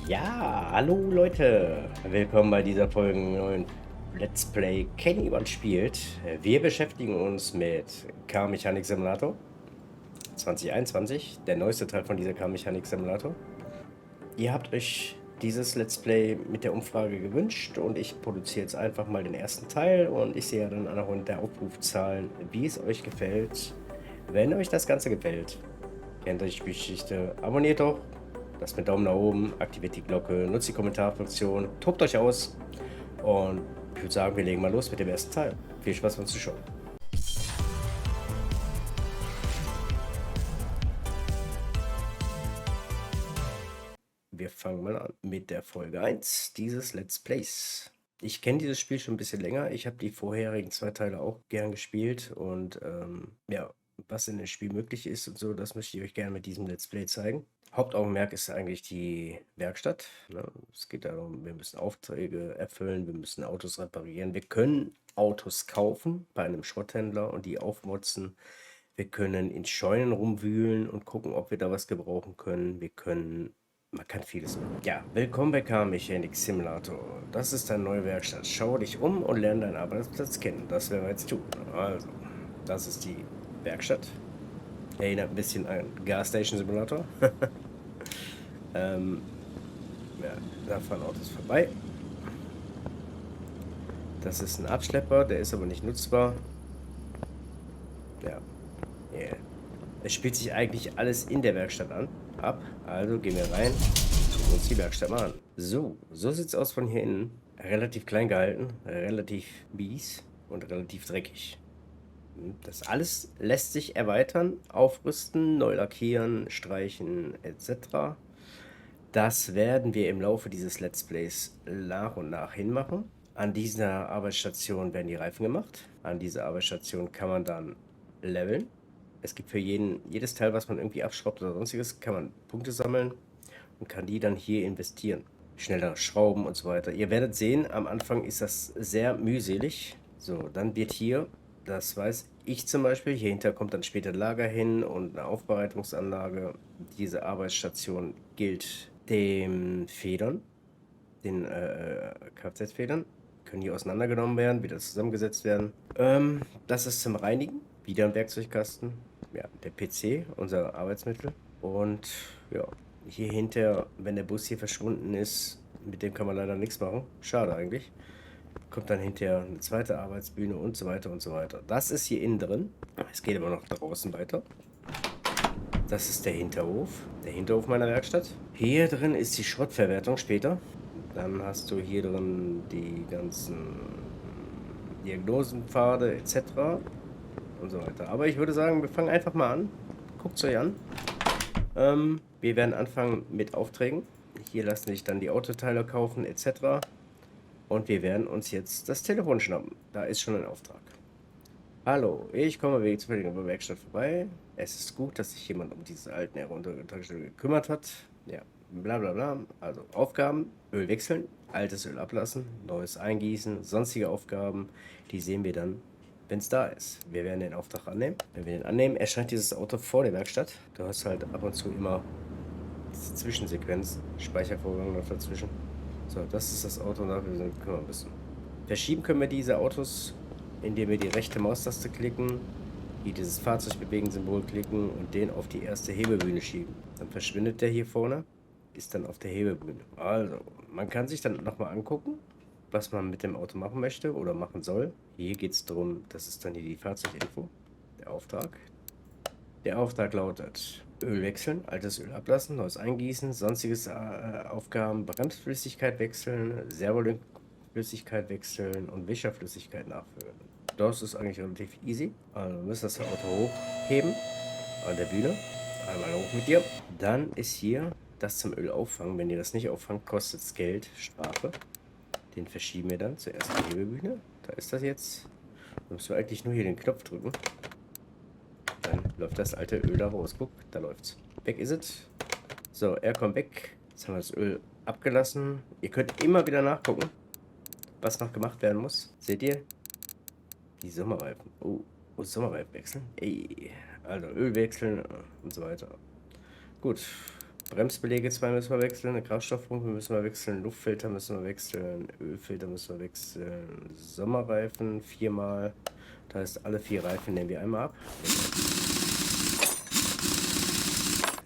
Ja, hallo Leute, willkommen bei dieser Folge neuen Let's Play Kenny One spielt. Wir beschäftigen uns mit Car Mechanik Simulator 2021, der neueste Teil von dieser Car Mechanik Simulator. Ihr habt euch dieses Let's Play mit der Umfrage gewünscht und ich produziere jetzt einfach mal den ersten Teil und ich sehe dann anhand der Aufrufzahlen, wie es euch gefällt. Wenn euch das Ganze gefällt, kennt euch die Geschichte, abonniert doch. Lasst mir Daumen nach oben, aktiviert die Glocke, nutzt die Kommentarfunktion, tobt euch aus und ich würde sagen, wir legen mal los mit dem ersten Teil. Viel Spaß beim Zuschauen. Wir fangen mal an mit der Folge 1 dieses Let's Plays. Ich kenne dieses Spiel schon ein bisschen länger. Ich habe die vorherigen 2 Teile auch gern gespielt und ja, was in dem Spiel möglich ist und so, das möchte ich euch gerne mit diesem Let's Play zeigen. Hauptaugenmerk ist eigentlich die Werkstatt, ne? Es geht darum, wir müssen Aufträge erfüllen, wir müssen Autos reparieren. Wir können Autos kaufen bei einem Schrotthändler und die aufmotzen. Wir können in Scheunen rumwühlen und gucken, ob wir da was gebrauchen können. Man kann vieles machen. Ja, willkommen bei Car Mechanik Simulator. Das ist deine neue Werkstatt. Schau dich um und lerne deinen Arbeitsplatz kennen. Das werden wir jetzt tun. Also, das ist die Werkstatt. Erinnert ein bisschen an Gas Station Simulator. Ja, da fahren Autos vorbei. Das ist ein Abschlepper, der ist aber nicht nutzbar. Ja, yeah. Es spielt sich eigentlich alles in der Werkstatt ab. Also gehen wir rein, gucken uns die Werkstatt mal an. So sieht es aus von hier innen. Relativ klein gehalten, relativ mies und relativ dreckig. Das alles lässt sich erweitern, aufrüsten, neu lackieren, streichen etc. Das werden wir im Laufe dieses Let's Plays nach und nach hinmachen. An dieser Arbeitsstation werden die Reifen gemacht. An dieser Arbeitsstation kann man dann leveln. Es gibt für jedes Teil, was man irgendwie abschraubt oder sonstiges, kann man Punkte sammeln und kann die dann hier investieren. Schneller schrauben und so weiter. Ihr werdet sehen, am Anfang ist das sehr mühselig. So, dann wird hier, das weiß ich zum Beispiel, hier hinter kommt dann später Lager hin und eine Aufbereitungsanlage. Diese Arbeitsstation gilt den Federn, den Kfz-Federn. Können hier auseinandergenommen werden, wieder zusammengesetzt werden. Das ist zum Reinigen. Wieder ein Werkzeugkasten. Ja, der PC, unser Arbeitsmittel. Und ja, hier hinter, wenn der Bus hier verschwunden ist, mit dem kann man leider nichts machen. Schade eigentlich. Kommt dann hinterher eine zweite Arbeitsbühne und so weiter und so weiter. Das ist hier innen drin. Es geht aber noch draußen weiter. Das ist der Hinterhof meiner Werkstatt. Hier drin ist die Schrottverwertung später. Dann hast du hier drin die ganzen Diagnosenpfade etc. und so weiter. Aber ich würde sagen, wir fangen einfach mal an. Guckt es euch an. Wir werden anfangen mit Aufträgen. Hier lassen sich dann die Autoteile kaufen etc. Und wir werden uns jetzt das Telefon schnappen. Da ist schon ein Auftrag. Hallo, ich komme wegen zufällig in der Werkstatt vorbei. Es ist gut, dass sich jemand um diese alten Heruntergetragene gekümmert hat. Ja, bla bla bla. Also Aufgaben, Öl wechseln, altes Öl ablassen, neues eingießen, sonstige Aufgaben, die sehen wir dann, wenn es da ist. Wir werden den Auftrag annehmen. Wenn wir den annehmen, erscheint dieses Auto vor der Werkstatt. Du hast halt ab und zu immer diese Zwischensequenz, Speichervorgang noch dazwischen. So, das ist das Auto, und dafür kümmern müssen. Verschieben können wir diese Autos, indem wir die rechte Maustaste klicken, hier dieses Fahrzeug-Bewegen-Symbol klicken und den auf die erste Hebebühne schieben. Dann verschwindet der hier vorne, ist dann auf der Hebebühne. Also, man kann sich dann nochmal angucken, was man mit dem Auto machen möchte oder machen soll. Hier geht es darum, das ist dann hier die Fahrzeuginfo, der Auftrag. Der Auftrag lautet: Öl wechseln, altes Öl ablassen, neues eingießen, sonstiges Aufgaben, Bremsflüssigkeit wechseln, Servoflüssigkeit wechseln und Wischerflüssigkeit nachfüllen. Das ist eigentlich relativ easy. Also wir müssen das Auto hochheben an der Bühne. Einmal hoch mit dir. Dann ist hier das zum Öl auffangen. Wenn ihr das nicht auffangt, kostet es Geld, Strafe. Den verschieben wir dann zur ersten Hebebühne. Da ist das jetzt. Da müssen wir eigentlich nur hier den Knopf drücken. Dann läuft das alte Öl da raus. Guck, da läuft's. Weg ist es. So, er kommt weg. Jetzt haben wir das Öl abgelassen. Ihr könnt immer wieder nachgucken, was noch gemacht werden muss. Seht ihr? Die Sommerreifen. Oh, Sommerreifen wechseln. Ey, also Öl wechseln und so weiter. Gut. Bremsbeläge 2 müssen wir wechseln, Kraftstoffpumpe müssen wir wechseln, Luftfilter müssen wir wechseln, Ölfilter müssen wir wechseln, Sommerreifen 4-mal. Das heißt, alle 4 Reifen nehmen wir einmal ab.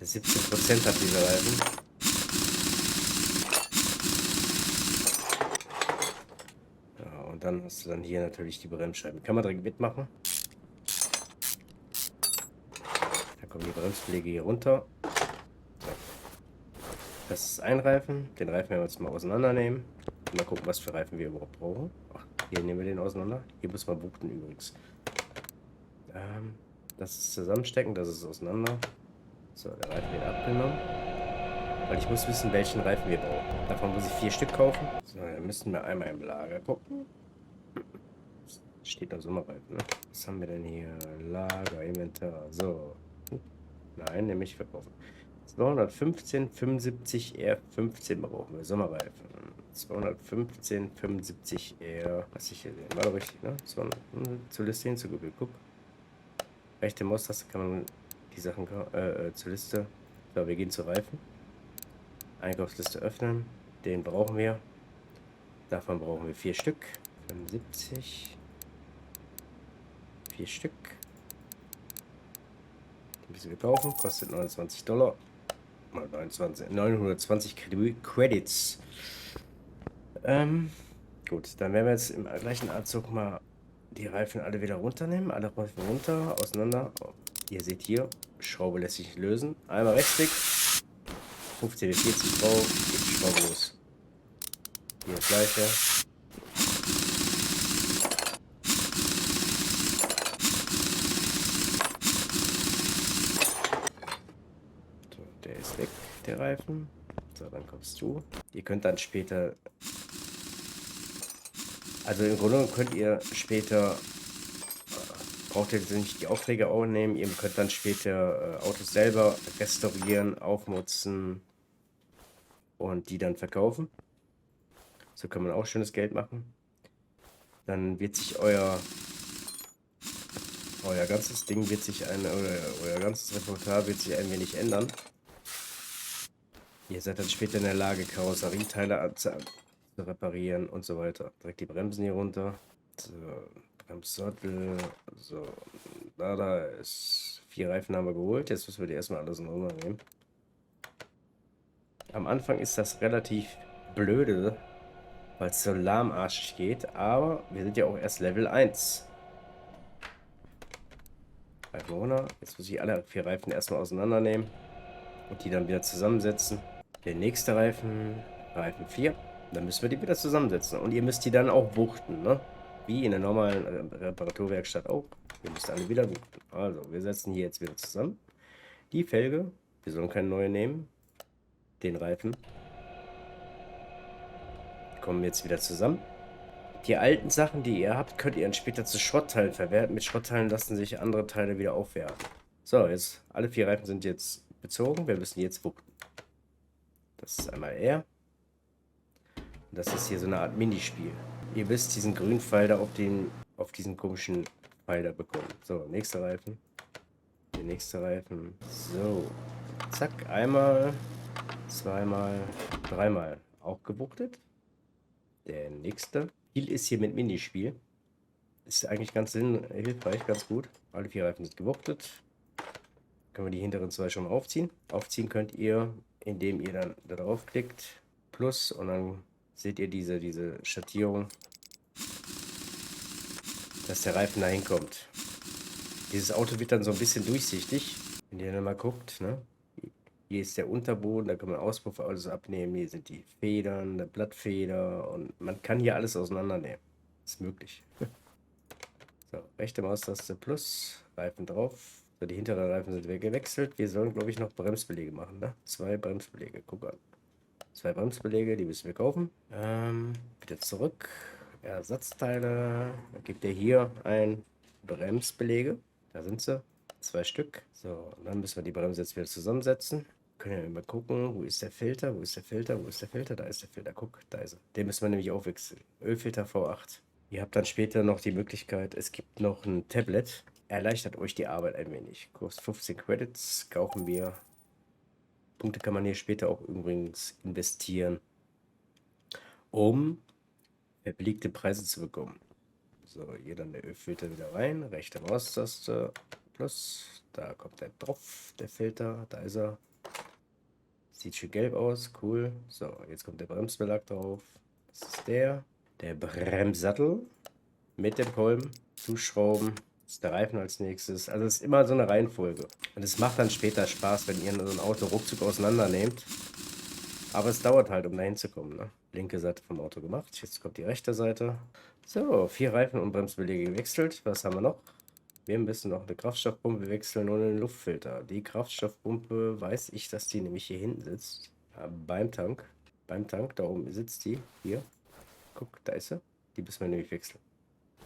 17% hat dieser Reifen. Ja, und dann hast du dann hier natürlich die Bremsscheiben. Kann man direkt mitmachen. Da kommen die Bremsbeläge hier runter. Das ist ein Reifen. Den Reifen werden wir jetzt mal auseinandernehmen. Mal gucken, was für Reifen wir überhaupt brauchen. Ach, hier nehmen wir den auseinander. Hier müssen wir buchten übrigens. Das ist zusammenstecken, das ist auseinander. So, der Reifen wird abgenommen. Weil ich muss wissen, welchen Reifen wir brauchen. Davon muss ich 4 Stück kaufen. So, dann müssen wir einmal im Lager gucken. Steht da Sommerreifen, ne? Was haben wir denn hier? Lager, Inventar. So. Nein, nämlich verkaufen. 215, 75 R15 brauchen wir. Sommerreifen. 215, 75 R. Was ich hier sehe. War doch richtig, ne? 200, zur Liste hinzugefügt. Guck. Rechte Maustaste kann man die Sachen zur Liste. So, wir gehen zu Reifen. Einkaufsliste öffnen. Den brauchen wir. Davon brauchen wir 4 Stück. 75. 4 Stück. Die müssen wir kaufen. Kostet $29. 920 Credits. Gut, dann werden wir jetzt im gleichen Anzug mal die Reifen alle wieder runternehmen. Alle Reifen runter, auseinander. Oh, ihr seht hier, Schraube lässt sich lösen. Einmal Rechtsklick. 15 bis 40 drauf. Geht die Schraube los. Hier das gleiche. So, der ist weg, der Reifen. So, dann kommst du. Ihr könnt dann später... Also im Grunde könnt ihr später... braucht ihr jetzt nicht die Aufträge auch nehmen. Ihr könnt dann später Autos selber restaurieren, aufmutzen und die dann verkaufen. So kann man auch schönes Geld machen. Dann wird sich euer ganzes Ding wird sich euer ganzes Repertoire wird sich ein wenig ändern. Ihr seid dann später in der Lage, Karosserieteile zu reparieren und so weiter. Direkt die Bremsen hier runter. So, Bremssattel. So, da ist 4 Reifen haben wir geholt. Jetzt müssen wir die erstmal alles nehmen. Am Anfang ist das relativ blöde, weil es so lahmarschig geht, aber wir sind ja auch erst Level 1. Reifen runter. Jetzt muss ich alle 4 Reifen erstmal auseinandernehmen und die dann wieder zusammensetzen. Der nächste Reifen, Reifen 4. Dann müssen wir die wieder zusammensetzen. Und ihr müsst die dann auch wuchten, ne? Wie in der normalen Reparaturwerkstatt auch. Ihr müsst alle wieder wuchten. Also, wir setzen hier jetzt wieder zusammen. Die Felge, wir sollen keine neue nehmen. Den Reifen. Kommen jetzt wieder zusammen. Die alten Sachen, die ihr habt, könnt ihr dann später zu Schrottteilen verwerten. Mit Schrottteilen lassen sich andere Teile wieder aufwerten. So, jetzt alle 4 Reifen sind jetzt bezogen. Wir müssen jetzt wuchten. Das ist einmal R. Das ist hier so eine Art Minispiel. Ihr wisst, diesen grünen Pfeil da auf diesen komischen Pfeil da bekommen. So, nächster Reifen. Der nächste Reifen. So. Zack, einmal, zweimal, dreimal. Auch gewuchtet. Der nächste. Viel ist hier mit Minispiel. Ist eigentlich ganz hilfreich, ganz gut. Alle 4 Reifen sind gewuchtet. Können wir die hinteren 2 schon aufziehen. Aufziehen könnt ihr, indem ihr dann da drauf klickt. Plus und dann seht ihr diese Schattierung, dass der Reifen da hinkommt. Dieses Auto wird dann so ein bisschen durchsichtig, wenn ihr dann mal guckt, ne? Hier ist der Unterboden, da kann man Auspuff alles abnehmen. Hier sind die Federn, eine Blattfeder und man kann hier alles auseinandernehmen. Ist möglich. So, rechte Maustaste plus, Reifen drauf. So, die hinteren Reifen sind gewechselt. Wir sollen, glaube ich, noch Bremsbeläge machen, ne? 2 Bremsbeläge, guck an. 2 Bremsbeläge, die müssen wir kaufen. Wieder zurück. Ersatzteile. Dann gibt ihr hier ein Bremsbeläge. Da sind sie. 2 Stück. So, und dann müssen wir die Bremse jetzt wieder zusammensetzen. Können wir mal gucken, wo ist der Filter? Wo ist der Filter? Wo ist der Filter? Da ist der Filter. Guck, da ist er. Den müssen wir nämlich auch wechseln. Ölfilter V8. Ihr habt dann später noch die Möglichkeit, es gibt noch ein Tablet. Erleichtert euch die Arbeit ein wenig. Kostet 15 Credits. Kaufen wir Punkte kann man hier später auch übrigens investieren, um verbilligte Preise zu bekommen. So, hier dann der Ölfilter wieder rein, rechte Maustaste, plus, da kommt der drauf, der Filter, da ist er. Sieht schön gelb aus, cool. So, jetzt kommt der Bremsbelag drauf. Das ist der Bremssattel mit dem Kolben, zuschrauben. Das ist der Reifen als nächstes. Also es ist immer so eine Reihenfolge. Und es macht dann später Spaß, wenn ihr so ein Auto ruckzuck auseinander nehmt. Aber es dauert halt, um da hinzukommen. Ne? Linke Seite vom Auto gemacht. Jetzt kommt die rechte Seite. So, 4 Reifen und Bremsbeläge gewechselt. Was haben wir noch? Wir müssen noch eine Kraftstoffpumpe wechseln und einen Luftfilter. Die Kraftstoffpumpe weiß ich, dass die nämlich hier hinten sitzt. Beim Tank. Beim Tank, da oben sitzt die. Hier. Guck, da ist sie. Die müssen wir nämlich wechseln.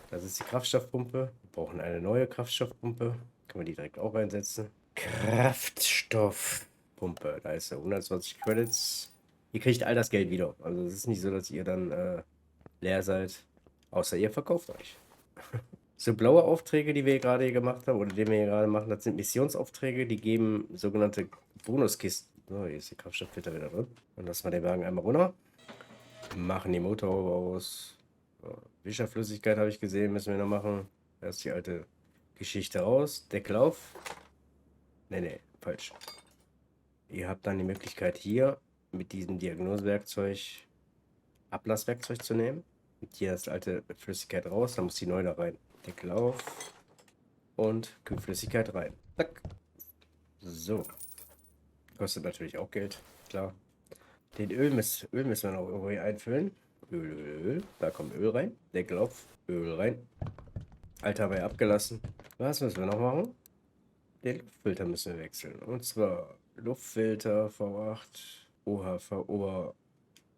Das ist die Kraftstoffpumpe. Wir brauchen eine neue Kraftstoffpumpe. Können wir die direkt auch reinsetzen. Kraftstoffpumpe. Da ist sie. 120 Credits. Ihr kriegt all das Geld wieder. Also es ist nicht so, dass ihr dann leer seid. Außer ihr verkauft euch. So blaue Aufträge, die wir gerade hier gemacht haben, oder die wir hier gerade machen, das sind Missionsaufträge, die geben sogenannte Bonuskisten. So, hier ist die Kraftstofffilter wieder drin. Dann lassen wir den Wagen einmal runter. Machen die Motorhaube aus. So, Wischerflüssigkeit habe ich gesehen, müssen wir noch machen. Da ist die alte Geschichte raus. Deckel auf. Ne, falsch. Ihr habt dann die Möglichkeit hier mit diesem Diagnosewerkzeug Ablasswerkzeug zu nehmen. Und hier ist die alte Flüssigkeit raus, dann muss die neu da rein. Deckel auf und Kühlflüssigkeit rein. Zack. So. Kostet natürlich auch Geld, klar. Öl müssen wir noch irgendwie einfüllen. Öl. Da kommt Öl rein. Deckel auf. Öl rein. Alter haben wir abgelassen. Was müssen wir noch machen? Den Luftfilter müssen wir wechseln. Und zwar Luftfilter V8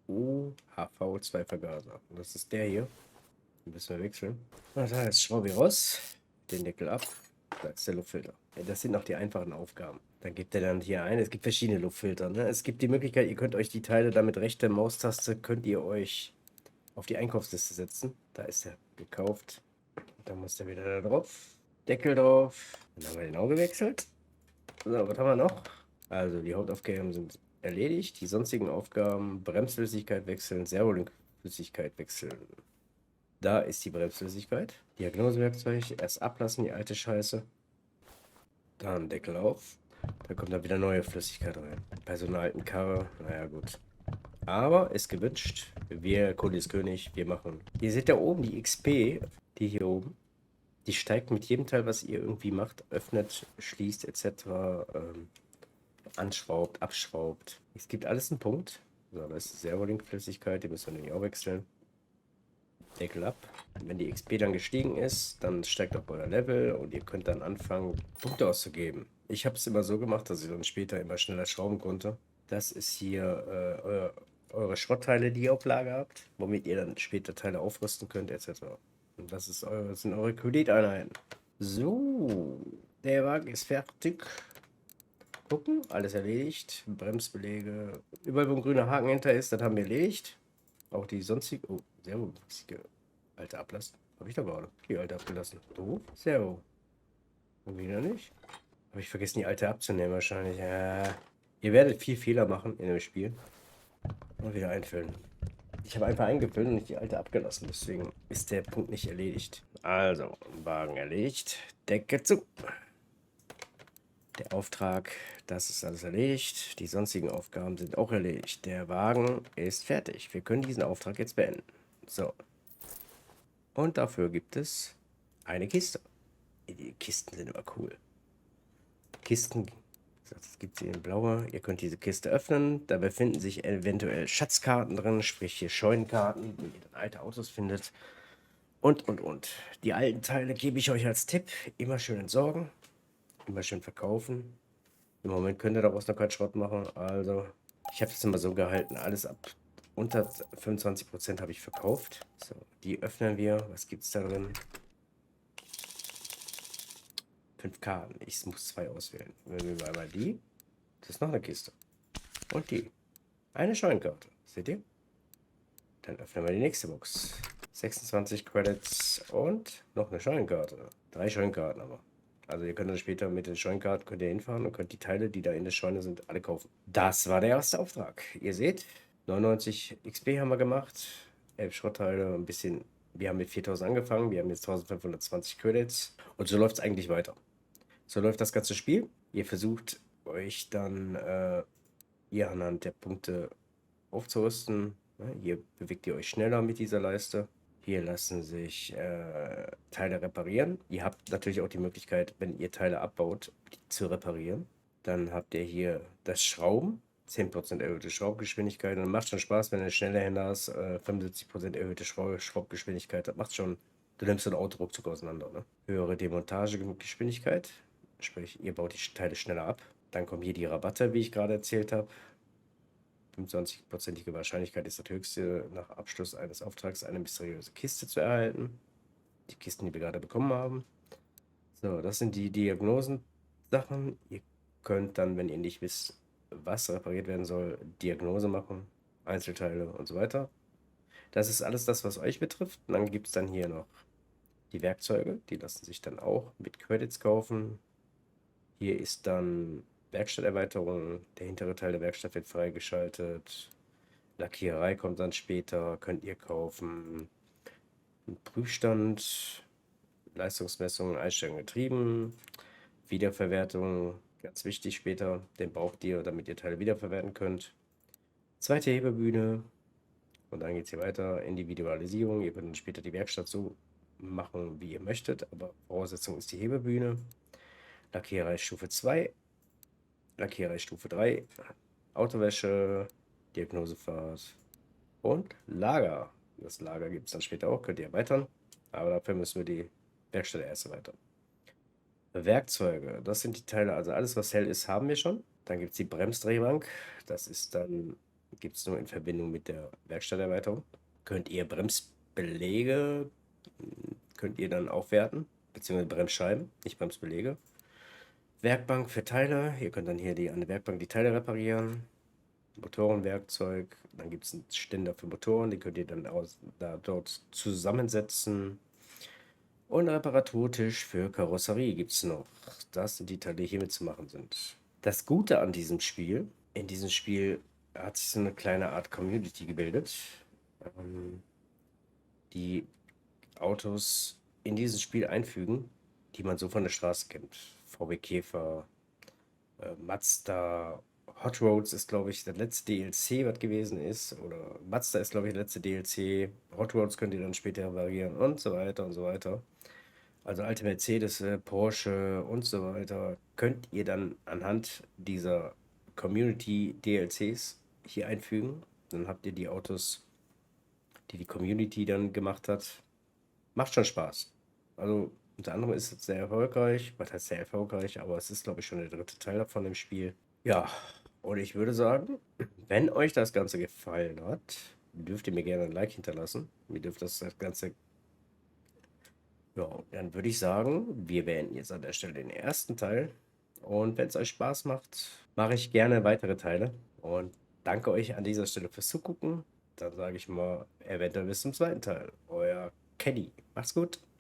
OHV2 Vergaser. Und das ist der hier. Den müssen wir wechseln. Das heißt, schraube ich raus. Den Deckel ab. Da ist der Luftfilter. Ja, das sind noch die einfachen Aufgaben. Dann gibt er dann hier ein. Es gibt verschiedene Luftfilter. Ne? Es gibt die Möglichkeit, ihr könnt euch die Teile dann mit rechter Maustaste, könnt ihr euch auf die Einkaufsliste setzen. Da ist er gekauft. Und dann muss der wieder da drauf. Deckel drauf. Dann haben wir den auch gewechselt. So, was haben wir noch? Also die Hauptaufgaben sind erledigt. Die sonstigen Aufgaben: Bremsflüssigkeit wechseln, Servolinkflüssigkeit wechseln. Da ist die Bremsflüssigkeit. Diagnosewerkzeug. Erst ablassen, die alte Scheiße. Dann Deckel auf. Da kommt dann wieder neue Flüssigkeit rein. Bei so einer alten Karre, naja gut. Aber ist gewünscht. Wir, Kunde ist König, wir machen. Ihr seht da oben die XP, die hier oben. Die steigt mit jedem Teil, was ihr irgendwie macht. Öffnet, schließt etc. Anschraubt, abschraubt. Es gibt alles einen Punkt. So, das ist Servolink-Flüssigkeit, die müssen wir nämlich auch wechseln. Deckel ab. Wenn die XP dann gestiegen ist, dann steigt auch euer Level und ihr könnt dann anfangen, Punkte auszugeben. Ich habe es immer so gemacht, dass ich dann später immer schneller schrauben konnte. Das ist hier eure Schrottteile, die ihr auf Lager habt, womit ihr dann später Teile aufrüsten könnt, etc. Und das sind eure Krediteinheiten. So, der Wagen ist fertig. Gucken, alles erledigt. Bremsbeläge. Überall, wo ein grüner Haken hinter ist, das haben wir erledigt. Auch die sonstige. Oh, Servo. Alte ablassen. Habe ich da gerade. Die alte abgelassen. Doof. Servo. Und wieder nicht. Habe ich vergessen, die alte abzunehmen wahrscheinlich. Ihr werdet viel Fehler machen in dem Spiel. Und wieder einfüllen. Ich habe einfach eingefüllt und nicht die alte abgelassen. Deswegen ist der Punkt nicht erledigt. Also, Wagen erledigt. Decke zu. Der Auftrag, das ist alles erledigt. Die sonstigen Aufgaben sind auch erledigt. Der Wagen ist fertig. Wir können diesen Auftrag jetzt beenden. So. Und dafür gibt es eine Kiste. Die Kisten sind immer cool. Kisten, das gibt es hier in blauer. Ihr könnt diese Kiste öffnen. Da befinden sich eventuell Schatzkarten drin, sprich hier Scheunenkarten, wo ihr dann alte Autos findet. Und. Die alten Teile gebe ich euch als Tipp. Immer schön entsorgen. Immer schön verkaufen. Im Moment könnt ihr daraus noch keinen Schrott machen. Also, ich habe es immer so gehalten. Alles ab unter 25% habe ich verkauft. So, die öffnen wir. Was gibt es da drin? 5 Karten. Ich muss 2 auswählen. Wenn wir einmal die. Das ist noch eine Kiste. Und die. Eine Scheunkarte. Seht ihr? Dann öffnen wir die nächste Box. 26 Credits und noch eine Scheunkarte. 3 Scheunkarten aber. Also ihr könnt dann später mit den Scheunenkarten könnt ihr hinfahren und könnt die Teile, die da in der Scheune sind, alle kaufen. Das war der erste Auftrag. Ihr seht, 99 XP haben wir gemacht, 11 Schrottteile, ein bisschen. Wir haben mit 4000 angefangen, wir haben jetzt 1520 Credits und so läuft es eigentlich weiter. So läuft das ganze Spiel. Ihr versucht euch dann hier anhand der Punkte aufzurüsten. Hier bewegt ihr euch schneller mit dieser Leiste. Hier lassen sich Teile reparieren. Ihr habt natürlich auch die Möglichkeit, wenn ihr Teile abbaut, die zu reparieren. Dann habt ihr hier das Schrauben. 10% erhöhte Schraubgeschwindigkeit. Und macht schon Spaß, wenn du eine schnelle Hände hast. 75% erhöhte Schraubgeschwindigkeit. Das macht schon. Du nimmst so ein Auto ruckzuck auseinander. Ne? Höhere Demontagegeschwindigkeit. Sprich, ihr baut die Teile schneller ab. Dann kommen hier die Rabatte, wie ich gerade erzählt habe. 25%ige Wahrscheinlichkeit ist das höchste, nach Abschluss eines Auftrags eine mysteriöse Kiste zu erhalten. Die Kisten, die wir gerade bekommen haben. So, das sind die Diagnosen-Sachen. Ihr könnt dann, wenn ihr nicht wisst, was repariert werden soll, Diagnose machen, Einzelteile und so weiter. Das ist alles das, was euch betrifft. Und dann gibt es dann hier noch die Werkzeuge. Die lassen sich dann auch mit Credits kaufen. Hier ist dann Werkstatterweiterung. Der hintere Teil der Werkstatt wird freigeschaltet. Lackiererei kommt dann später. Könnt ihr kaufen. Ein Prüfstand. Leistungsmessung, Einstellung Getrieben. Wiederverwertung. Ganz wichtig später. Den braucht ihr, damit ihr Teile wiederverwerten könnt. Zweite Hebebühne. Und dann geht es hier weiter. Individualisierung. Ihr könnt dann später die Werkstatt so machen, wie ihr möchtet. Aber Voraussetzung ist die Hebebühne. Lackiererei Stufe 2. Lackiererei Stufe 3. Autowäsche. Diagnosefahrt. Und Lager. Das Lager gibt es dann später auch. Könnt ihr erweitern. Aber dafür müssen wir die Werkstatt erst erweitern. Werkzeuge. Das sind die Teile. Also alles, was hell ist, haben wir schon. Dann gibt es die Bremsdrehbank. Das ist dann, gibt es nur in Verbindung mit der Werkstatterweiterung. Könnt ihr Bremsbeläge, könnt ihr dann aufwerten. Beziehungsweise Bremsscheiben, nicht Bremsbeläge. Werkbank für Teile. Ihr könnt dann hier an der Werkbank die Teile reparieren. Motorenwerkzeug. Dann gibt es einen Ständer für Motoren. Die könnt ihr dann dort zusammensetzen. Und Reparaturtisch für Karosserie gibt es noch. Das sind die Teile, die hier mitzumachen sind. Das Gute an diesem Spiel, in diesem Spiel hat sich so eine kleine Art Community gebildet, die Autos in dieses Spiel einfügen, die man so von der Straße kennt. VW Käfer, Mazda, Hot Roads ist, glaube ich, der letzte DLC, was gewesen ist. Oder Mazda ist, glaube ich, der letzte DLC. Hot Roads könnt ihr dann später variieren und so weiter und so weiter. Also alte Mercedes, Porsche und so weiter könnt ihr dann anhand dieser Community DLCs hier einfügen. Dann habt ihr die Autos, die die Community dann gemacht hat. Macht schon Spaß. Also unter anderem ist es sehr erfolgreich. Was heißt sehr erfolgreich? Aber es ist, glaube ich, schon der dritte Teil davon im Spiel. Ja, und ich würde sagen, wenn euch das Ganze gefallen hat, dürft ihr mir gerne ein Like hinterlassen. Ihr dürft das Ganze. Ja, dann würde ich sagen, wir beenden jetzt an der Stelle den ersten Teil. Und wenn es euch Spaß macht, mache ich gerne weitere Teile. Und danke euch an dieser Stelle fürs Zugucken. Dann sage ich mal, eventuell bis zum zweiten Teil. Euer Kenny. Macht's gut.